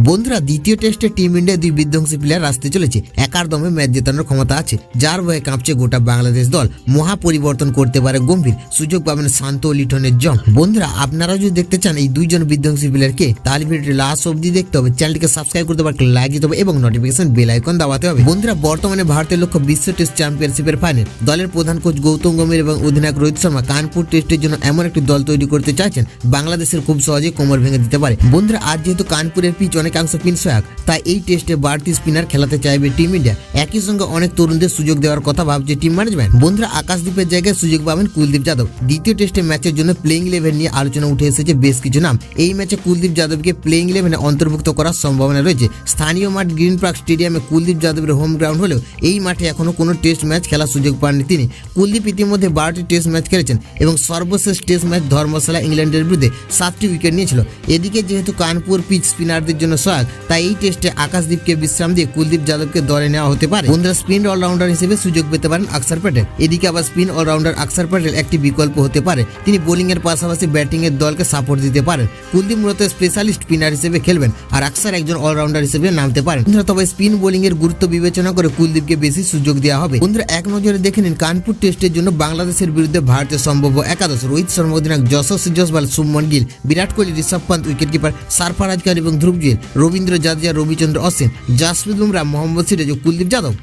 বন্ধুরা, দ্বিতীয় টেস্টে টিম ইন্ডিয়া দুই বিধ্বংসী প্লেয়ার আসতে চলেছে। একার দমে ম্যাচ জেতানোর ক্ষমতা আছে, যার ভয়ে কাঁপছে গোটা বাংলাদেশ দল। মহা পরিবর্তন করতে পারে গম্ভীর, সুযোগ পাবেন শান্ত ও লিটনের জং। বন্ধুরা, আপনারা যদি দেখতে চান এই দুইজন বিধ্বংসী প্লেয়ারকে, তাহলে ভিডিওটি লাস্ট অবধি দেখতে হবে। চ্যানেলটিকে সাবস্ক্রাইব করতে পারে, লাইক দিতে হবে এবং নোটিফিকেশন বেল আইকন দাবাতে হবে। বন্ধুরা, বর্তমানে ভারতের লক্ষ্য বিশ্ব টেস্ট চ্যাম্পিয়নশিপের ফাইনাল। দলের প্রধান কোচ গৌতম গম্ভীর এবং অধিনায়ক রোহিত শর্মা কানপুর টেস্টের জন্য এমন একটি দল তৈরি করতে চাইছেন বাংলাদেশের খুব সহজে কোমর ভেঙে দিতে পারে। বন্ধুরা, আজ যেহেতু কানপুরের পিচ অনেকাংশ স্পিন সহায়ক, তাই এই টেস্টে বাড়তি স্পিনার খেলাতে চাইবে টিম ইন্ডিয়া। একই সঙ্গে অনেক তরুণদের সুযোগ দেওয়ার কথা ভাবছে টিম ম্যানেজমেন্ট। বন্ধুরা, আকাশদীপের জায়গায় সুযোগ পাবেন কুলদীপ যাদব। দ্বিতীয় টেস্টে ম্যাচের জন্য প্লেইং ইলেভেন নিয়ে আলোচনা উঠে এসেছে বেশ কিছু নাম। এই ম্যাচে কুলদীপ যাদবকে প্লেইং ইলেভেনে অন্তর্ভুক্ত করার সম্ভাবনা রয়েছে। স্থানীয় মাঠ গ্রিন পার্ক স্টেডিয়ামে কুলদীপ যাদবের হোম গ্রাউন্ড হলেও এই মাঠে এখনো কোনো টেস্ট ম্যাচ খেলার সুযোগ পাননি তিনি। কুলদীপ ইতিমধ্যে 12টি টেস্ট ম্যাচ খেলেছেন এবং সর্বশেষ টেস্ট ম্যাচ ধর্মশালা ইংল্যান্ডের বিরুদ্ধে 7টি উইকেট নিয়েছিল। এদিকে যেহেতু কানপুর পিচ স্পিনারদের জন্য সহায়ক, তাই এই টেস্টে আকাশদীপকে বিশ্রাম দিয়ে কুলদীপ যাদবকে দলে নেওয়া হতে পারে। বন্ধুরা, স্পিন অলরাউন্ডার হিসেবে সুযোগ পেতে পারেন অক্ষর প্যাটেল। এদিকে আবার স্পিন অলরাউন্ডার অক্ষর প্যাটেল একটি বিকল্প হতে পারে। তিনি বোলিং এর পাশাপাশি ব্যাটিং এর দলকে সাপোর্ট দিতে পারেন। কুলদীপ মূলত স্পেশালিস্ট স্পিনার হিসেবে খেলবেন আর অক্ষর একজন অলরাউন্ডার হিসেবে নামতে পারেন। তবে স্পিন বোলিং এর গুরুত্ব বিবেচনা করে কুলদীপকে বেশি সুযোগ দেওয়া হবে। বন্ধুরা, এক নজরে দেখে নিন কানপুর টেস্টের জন্য বাংলাদেশের বিরুদ্ধে ভারতের সম্ভাব্য একাদশ। রোহিত শর্মা অধিনায়ক, যশস্বী জয়সওয়াল, শুভমন গিল, বিরাট কোহলি, ঋষভ পান্ত, উইকেট কিপার সারফরাজ খান এবং ধ্রুব জুয়েল, রবীন্দ্র জাদেজা, রবিচন্দ্র অশ্বিন, জাসপ্রীত বুমরাহ, মোহাম্মদ সিরাজ ও কুলদীপ যাদব।